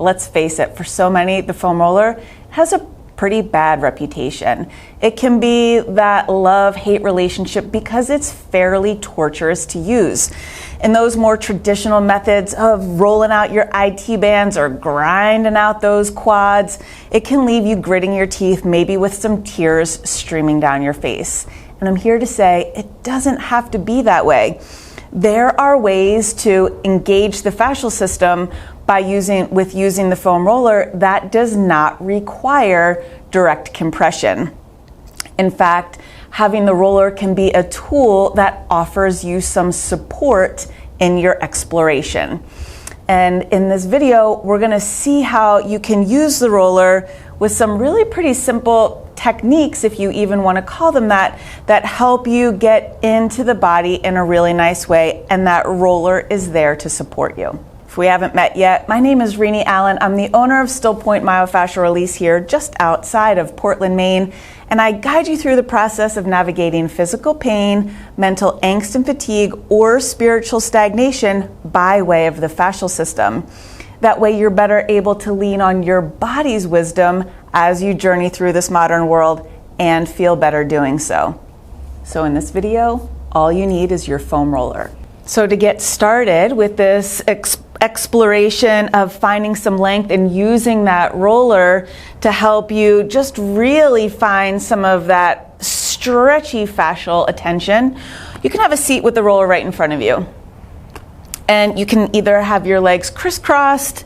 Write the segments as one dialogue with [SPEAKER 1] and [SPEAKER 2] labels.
[SPEAKER 1] let's face it, for so many, the foam roller has a pretty bad reputation. It can be that love-hate relationship because it's fairly torturous to use. And those more traditional methods of rolling out your IT bands or grinding out those quads, it can leave you gritting your teeth, maybe with some tears streaming down your face. And I'm here to say it doesn't have to be that way. There are ways to engage the fascial system by using the foam roller that does not require direct compression. In fact, having the roller can be a tool that offers you some support in your exploration. And in this video, we're gonna see how you can use the roller with some really pretty simple techniques, if you even want to call them that, that help you get into the body in a really nice way, and that roller is there to support you. If we haven't met yet, my name is Renee Allen. I'm the owner of Still Point Myofascial Release here just outside of Portland, Maine, and I guide you through the process of navigating physical pain, mental angst and fatigue, or spiritual stagnation by way of the fascial system. That way you're better able to lean on your body's wisdom as you journey through this modern world and feel better doing so. So in this video, all you need is your foam roller. So to get started with this exploration of finding some length and using that roller to help you just really find some of that stretchy fascial attention, you can have a seat with the roller right in front of you. And you can either have your legs crisscrossed,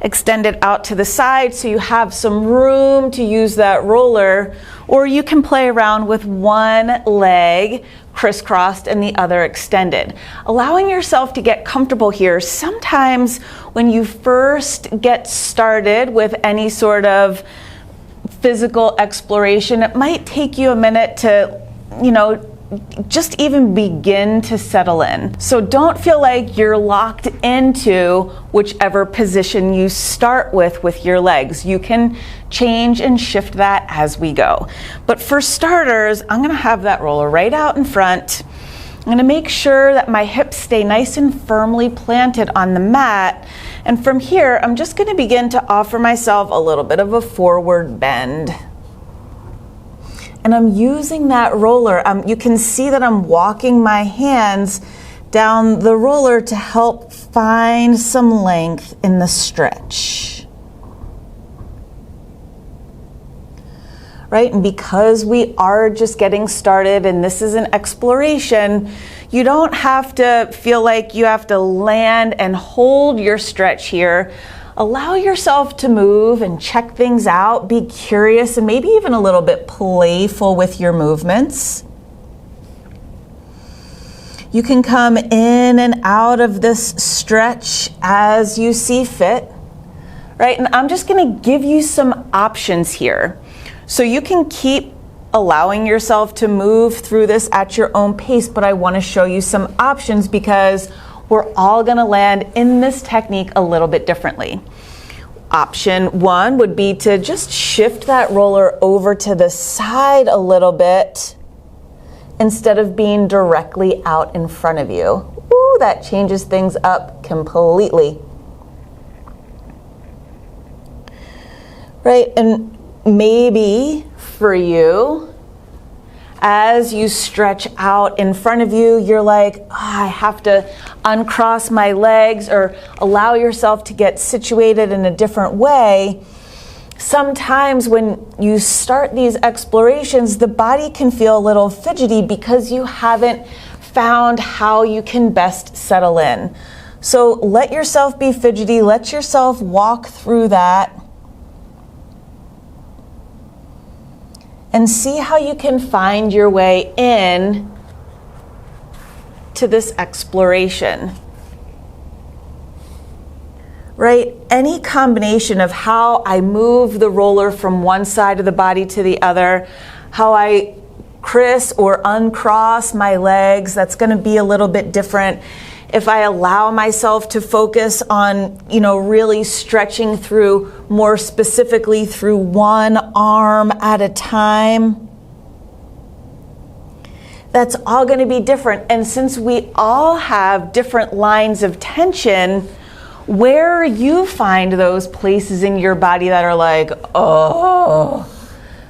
[SPEAKER 1] extended out to the side so you have some room to use that roller, or you can play around with one leg crisscrossed and the other extended. Allowing yourself to get comfortable here. Sometimes when you first get started with any sort of physical exploration, it might take you a minute to, just even begin to settle in. So don't feel like you're locked into whichever position you start with your legs. You can change and shift that as we go. But for starters, I'm gonna have that roller right out in front. I'm gonna make sure that my hips stay nice and firmly planted on the mat. And from here, I'm just gonna begin to offer myself a little bit of a forward bend. And I'm using that roller. You can see that I'm walking my hands down the roller to help find some length in the stretch. Right? And because we are just getting started and this is an exploration, you don't have to feel like you have to land and hold your stretch here. Allow yourself to move and check things out, be curious and maybe even a little bit playful with your movements. You can come in and out of this stretch as you see fit, right? And I'm just gonna give you some options here. So you can keep allowing yourself to move through this at your own pace, but I wanna show you some options because we're all gonna land in this technique a little bit differently. Option one would be to just shift that roller over to the side a little bit instead of being directly out in front of you. Ooh, that changes things up completely. Right, and maybe for you, as you stretch out in front of you, you're like, I have to uncross my legs, or allow yourself to get situated in a different way. Sometimes when you start these explorations, the body can feel a little fidgety because you haven't found how you can best settle in. So let yourself be fidgety, let yourself walk through that. And see how you can find your way in to this exploration. Right? Any combination of how I move the roller from one side of the body to the other, how I criss or uncross my legs, that's going to be a little bit different. If I allow myself to focus on, really stretching through, more specifically through one arm at a time, that's all going to be different. And since we all have different lines of tension, where you find those places in your body that are like, oh,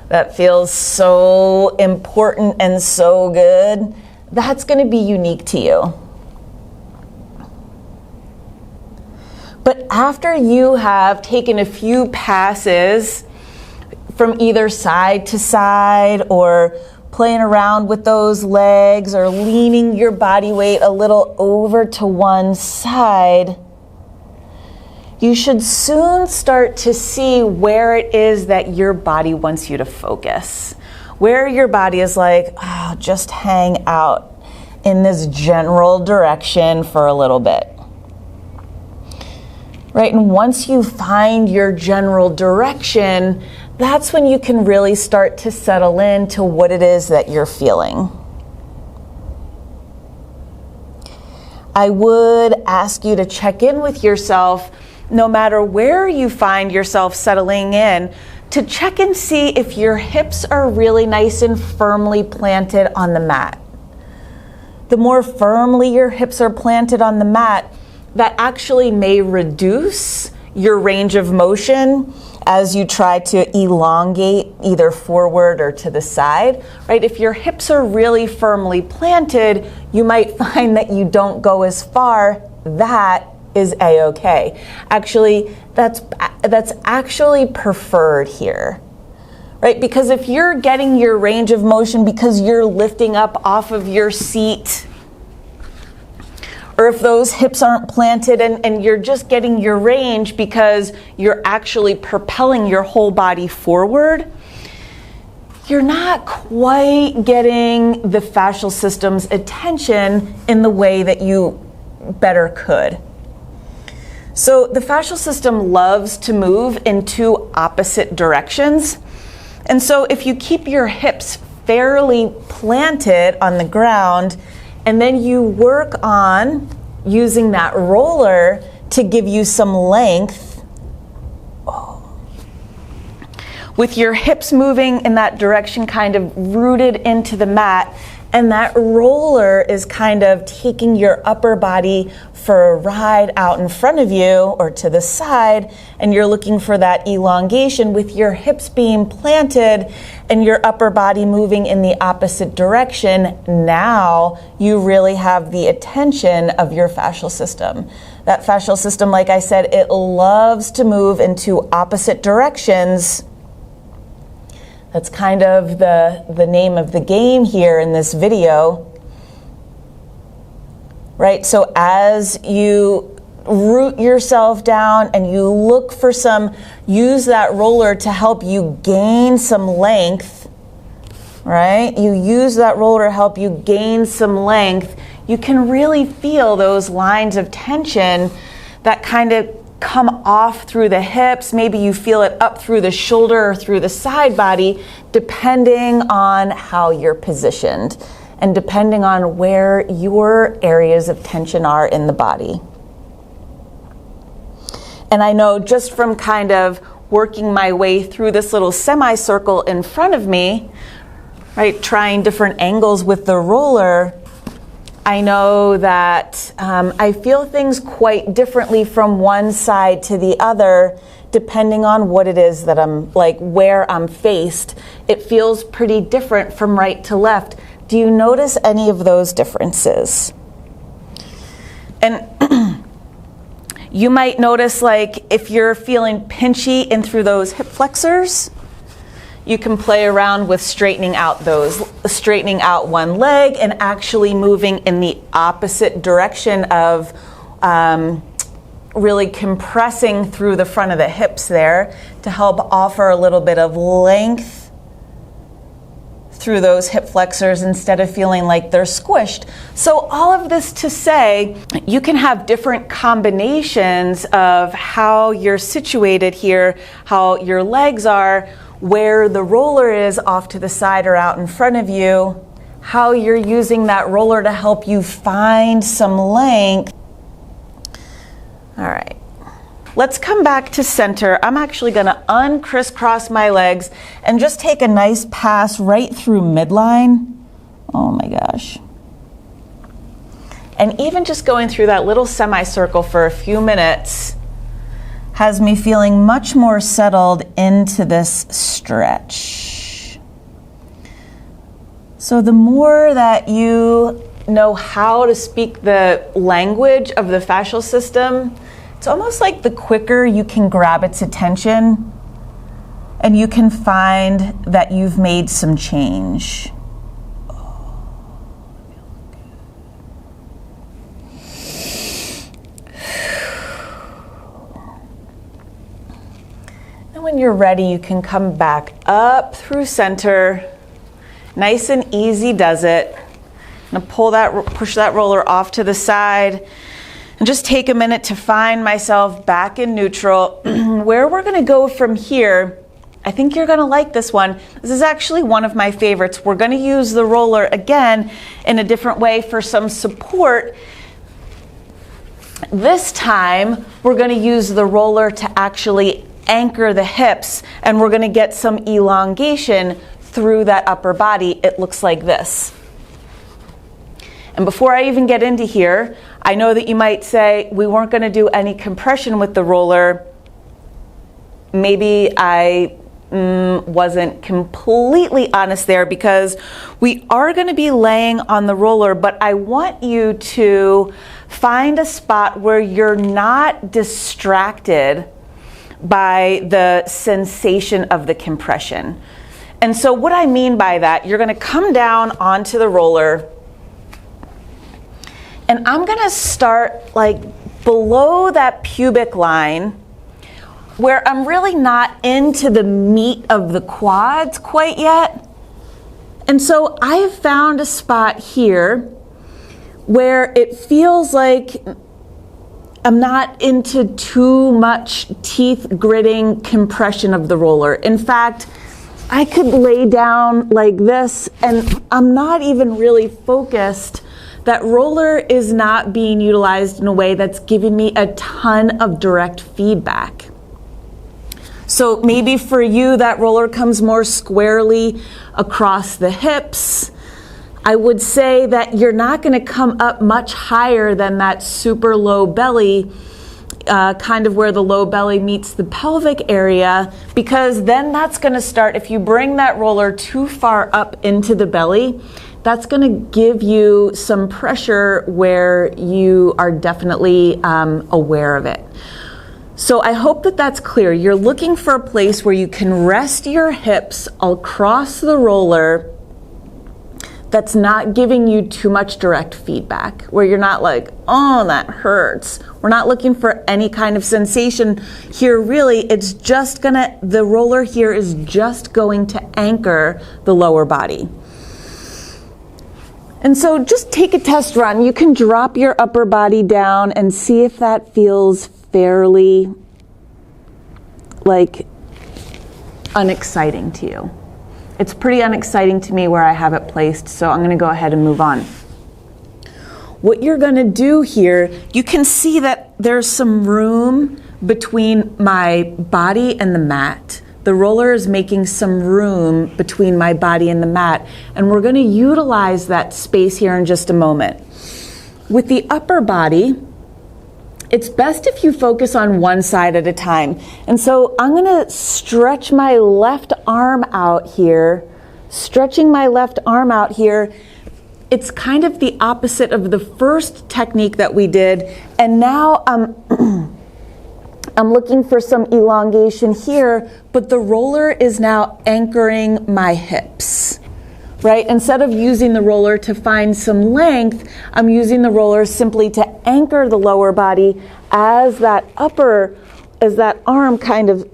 [SPEAKER 1] that feels so important and so good, that's going to be unique to you. But after you have taken a few passes from either side to side, or playing around with those legs, or leaning your body weight a little over to one side, you should soon start to see where it is that your body wants you to focus. Where your body is like, oh, just hang out in this general direction for a little bit. Right, and once you find your general direction, that's when you can really start to settle into what it is that you're feeling. I would ask you to check in with yourself, no matter where you find yourself settling in, to check and see if your hips are really nice and firmly planted on the mat. The more firmly your hips are planted on the mat, that actually may reduce your range of motion as you try to elongate either forward or to the side, right? If your hips are really firmly planted, you might find that you don't go as far. That is a-okay. Actually, that's actually preferred here, right? Because if you're getting your range of motion because you're lifting up off of your seat, or if those hips aren't planted and you're just getting your range because you're actually propelling your whole body forward, you're not quite getting the fascial system's attention in the way that you better could. So the fascial system loves to move in two opposite directions. And so if you keep your hips fairly planted on the ground, and then you work on using that roller to give you some length, with your hips moving in that direction, kind of rooted into the mat, and that roller is kind of taking your upper body for a ride out in front of you or to the side, and you're looking for that elongation with your hips being planted and your upper body moving in the opposite direction. Now you really have the attention of your fascial system. That fascial system, like I said, it loves to move into opposite directions. That's kind of the name of the game here in this video, right? So as you root yourself down and you look for use that roller to help you gain some length, right? You use that roller to help you gain some length. You can really feel those lines of tension that kind of come off through the hips. Maybe you feel it up through the shoulder or through the side body, depending on how you're positioned and depending on where your areas of tension are in the body. And I know just from kind of working my way through this little semicircle in front of me, right, trying different angles with the roller, I know that I feel things quite differently from one side to the other, depending on what it is that I'm, like where I'm faced. It feels pretty different from right to left. Do you notice any of those differences? And you might notice, like, if you're feeling pinchy in through those hip flexors, you can play around with straightening out one leg and actually moving in the opposite direction of really compressing through the front of the hips there to help offer a little bit of length through those hip flexors instead of feeling like they're squished. So all of this to say, you can have different combinations of how you're situated here, how your legs are, where the roller is off to the side or out in front of you, how you're using that roller to help you find some length. All right, let's come back to center. I'm actually gonna uncrisscross my legs and just take a nice pass right through midline. Oh my gosh. And even just going through that little semicircle for a few minutes has me feeling much more settled into this stretch. So the more that you know how to speak the language of the fascial system, it's almost like the quicker you can grab its attention and you can find that you've made some change. And when you're ready, you can come back up through center. Nice and easy does it. I'm gonna push that roller off to the side and just take a minute to find myself back in neutral. Where we're gonna go from here, I think you're gonna like this one. This is actually one of my favorites. We're gonna use the roller again in a different way for some support. This time, we're gonna use the roller to actually anchor the hips, and we're gonna get some elongation through that upper body. It looks like this. And before I even get into here, I know that you might say, we weren't going to do any compression with the roller. Maybe I wasn't completely honest there, because we are going to be laying on the roller, but I want you to find a spot where you're not distracted by the sensation of the compression. And so what I mean by that, you're going to come down onto the roller, and I'm going to start like below that pubic line, where I'm really not into the meat of the quads quite yet. And so I have found a spot here where it feels like I'm not into too much teeth gritting compression of the roller. In fact, I could lay down like this, and I'm not even really focused. That roller is not being utilized in a way that's giving me a ton of direct feedback. So maybe for you, that roller comes more squarely across the hips. I would say that you're not going to come up much higher than that super low belly, kind of where the low belly meets the pelvic area, because then that's going to start, if you bring that roller too far up into the belly, that's going to give you some pressure where you are definitely aware of it. So I hope that that's clear. You're looking for a place where you can rest your hips across the roller that's not giving you too much direct feedback, where you're not like, oh, that hurts. We're not looking for any kind of sensation here, really. It's just the roller here is just going to anchor the lower body. And so just take a test run. You can drop your upper body down and see if that feels fairly like unexciting to you. It's pretty unexciting to me where I have it placed, so I'm going to go ahead and move on. What you're going to do here, you can see that there's some room between my body and the mat. The roller is making some room between my body and the mat, and we're going to utilize that space here in just a moment. With the upper body, it's best if you focus on one side at a time. And so I'm going to stretch my left arm out here. Stretching my left arm out here, it's kind of the opposite of the first technique that we did. And now I'm looking for some elongation here, but the roller is now anchoring my hips, right? Instead of using the roller to find some length, I'm using the roller simply to anchor the lower body as that arm kind of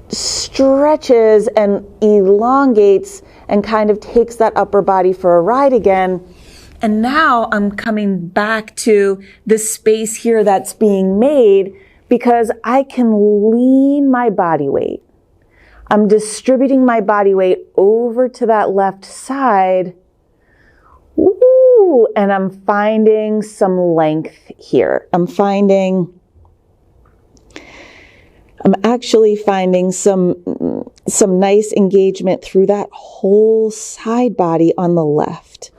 [SPEAKER 1] stretches and elongates and kind of takes that upper body for a ride again. And now I'm coming back to the space here that's being made, because I can lean my body weight. I'm distributing my body weight over to that left side. Ooh, and I'm finding some length here. I'm actually finding some nice engagement through that whole side body on the left.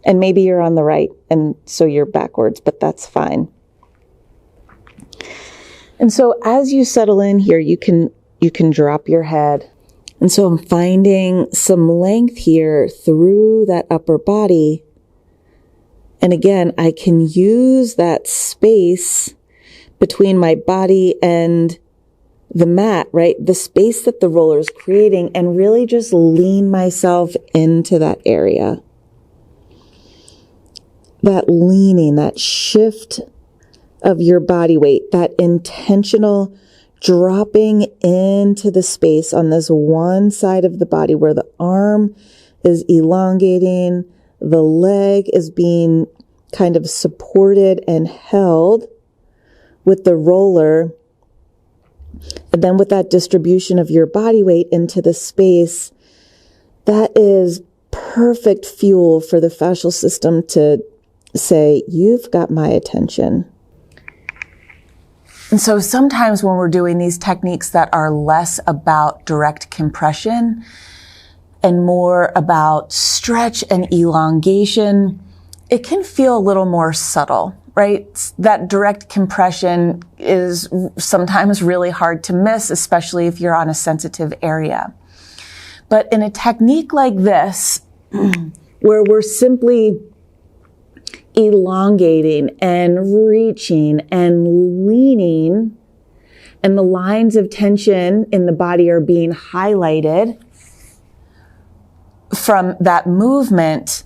[SPEAKER 1] And maybe you're on the right, and so you're backwards, but that's fine. And so as you settle in here, you can drop your head. And so I'm finding some length here through that upper body. And again, I can use that space between my body and the mat, right? The space that the roller is creating, and really just lean myself into that area. That leaning, that shift of your body weight, that intentional dropping into the space on this one side of the body where the arm is elongating, the leg is being kind of supported and held with the roller. And then with that distribution of your body weight into the space, that is perfect fuel for the fascial system to say, you've got my attention. And so sometimes when we're doing these techniques that are less about direct compression and more about stretch and elongation, it can feel a little more subtle, right? That direct compression is sometimes really hard to miss, especially if you're on a sensitive area. But in a technique like this, where we're simply elongating and reaching and leaning, and the lines of tension in the body are being highlighted from that movement,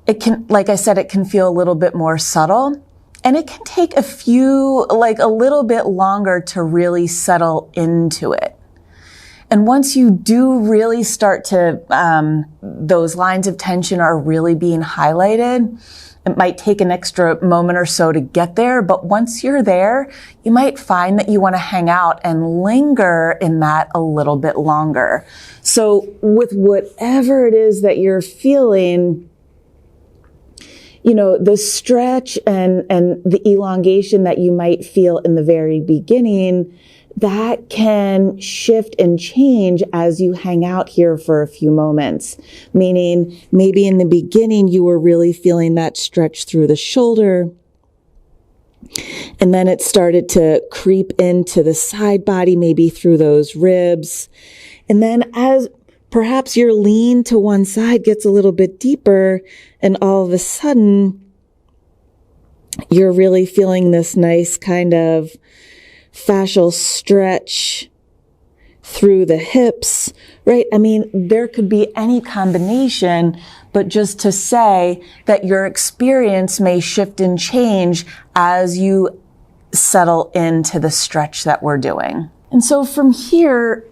[SPEAKER 1] it can, like I said, it can feel a little bit more subtle, and it can take a little bit longer to really settle into it. And once you do really start to, those lines of tension are really being highlighted, it might take an extra moment or so to get there, but once you're there, you might find that you want to hang out and linger in that a little bit longer. So with whatever it is that you're feeling, the stretch and the elongation that you might feel in the very beginning, that can shift and change as you hang out here for a few moments. Meaning, maybe in the beginning, you were really feeling that stretch through the shoulder. And then it started to creep into the side body, maybe through those ribs. And then as perhaps your lean to one side gets a little bit deeper, and all of a sudden, you're really feeling this nice kind of fascial stretch through the hips, right? I mean, there could be any combination, but just to say that your experience may shift and change as you settle into the stretch that we're doing. And so from here,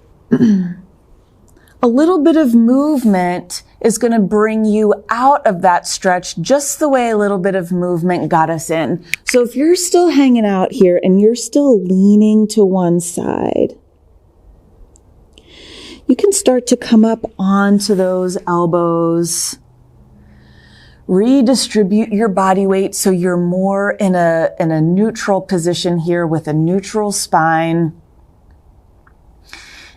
[SPEAKER 1] a little bit of movement is going to bring you out of that stretch just the way a little bit of movement got us in. So if you're still hanging out here and you're still leaning to one side, you can start to come up onto those elbows, redistribute your body weight so you're more in a neutral position here with a neutral spine.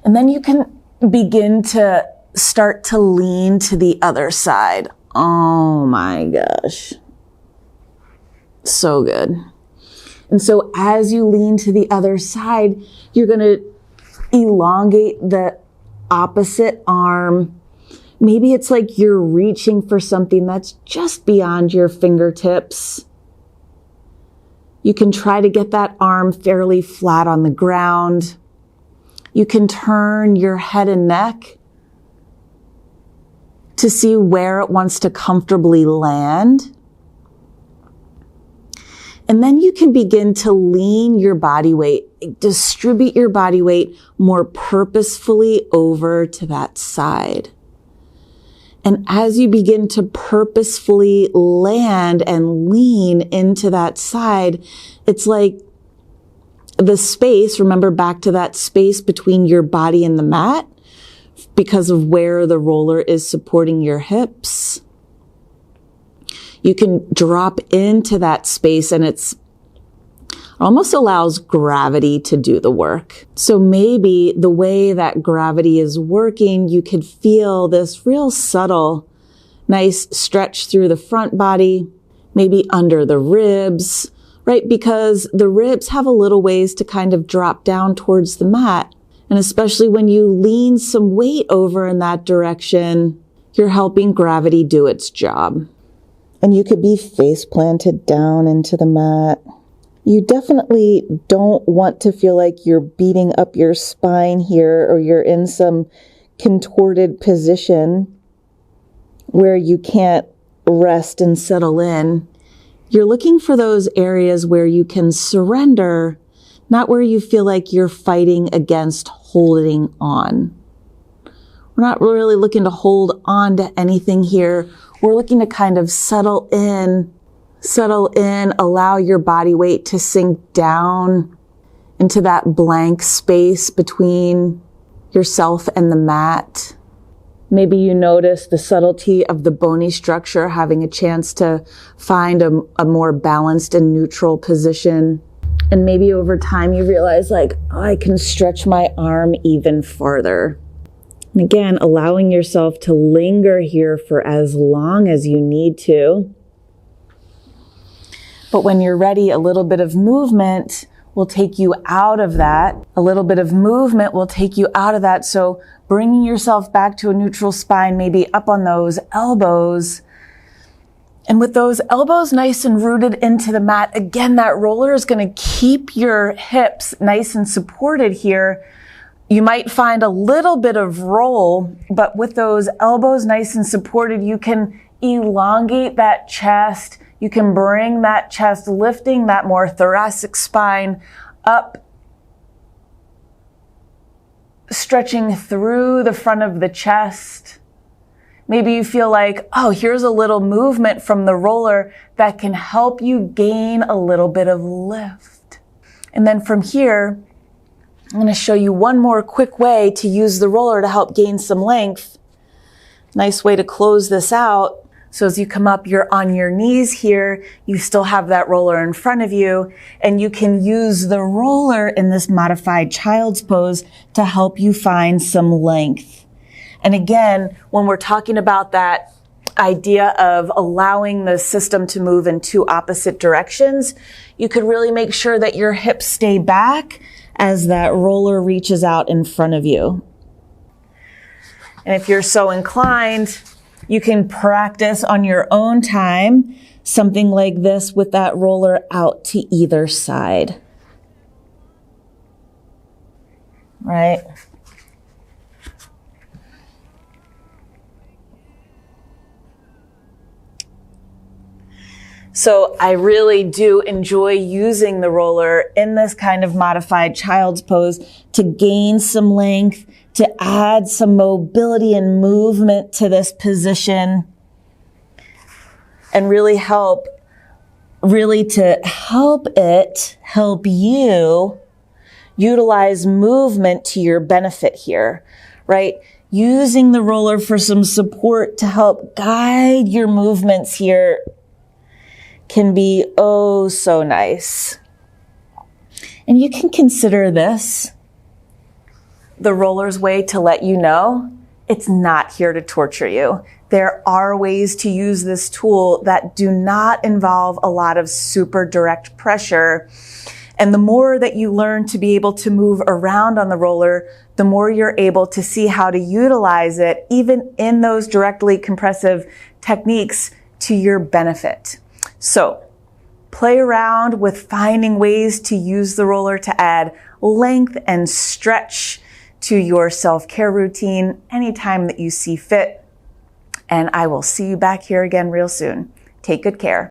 [SPEAKER 1] And then you can begin to start to lean to the other side. Oh my gosh. So good. And so as you lean to the other side, you're going to elongate the opposite arm. Maybe it's like you're reaching for something that's just beyond your fingertips. You can try to get that arm fairly flat on the ground. You can turn your head and neck to see where it wants to comfortably land. And then you can begin to lean your body weight, distribute your body weight more purposefully over to that side. And as you begin to purposefully land and lean into that side, it's like the space, remember back to that space between your body and the mat, because of where the roller is supporting your hips. You can drop into that space, and it almost allows gravity to do the work. So maybe the way that gravity is working, you could feel this real subtle Nice stretch through the front body, maybe under the ribs, right? Because the ribs have a little ways to kind of drop down towards the mat. And especially when you lean some weight over in that direction, you're helping gravity do its job. And you could be face planted down into the mat. You definitely don't want to feel like you're beating up your spine here, or you're in some contorted position where you can't rest and settle in. You're looking for those areas where you can surrender, not where you feel like you're fighting against holding on. We're not really looking to hold on to anything here. We're looking to kind of settle in, allow your body weight to sink down into that blank space between yourself and the mat. Maybe you notice the subtlety of the bony structure having a chance to find a more balanced and neutral position. And maybe over time you realize like, oh, I can stretch my arm even farther. And again, allowing yourself to linger here for as long as you need to. But when you're ready, a little bit of movement will take you out of that. A little bit of movement will take you out of that. So bringing yourself back to a neutral spine, maybe up on those elbows. And with those elbows nice and rooted into the mat, again, that roller is going to keep your hips nice and supported here. You might find a little bit of roll, but with those elbows nice and supported, you can elongate that chest. You can bring that chest, lifting that more thoracic spine up, stretching through the front of the chest. Maybe you feel like, oh, here's a little movement from the roller that can help you gain a little bit of lift. And then from here, I'm going to show you one more quick way to use the roller to help gain some length. Nice way to close this out. So as you come up, you're on your knees here. You still have that roller in front of you, and you can use the roller in this modified child's pose to help you find some length. And again, when we're talking about that idea of allowing the system to move in two opposite directions, you could really make sure that your hips stay back as that roller reaches out in front of you. And if you're so inclined, you can practice on your own time something like this with that roller out to either side. Right? So I really do enjoy using the roller in this kind of modified child's pose to gain some length, to add some mobility and movement to this position, and really help you utilize movement to your benefit here, right? Using the roller for some support to help guide your movements here can be oh so nice. And you can consider this the roller's way to let you know it's not here to torture you. There are ways to use this tool that do not involve a lot of super direct pressure. And the more that you learn to be able to move around on the roller, the more you're able to see how to utilize it, even in those directly compressive techniques, to your benefit. So play around with finding ways to use the roller to add length and stretch to your self-care routine anytime that you see fit. And I will see you back here again real soon. Take good care.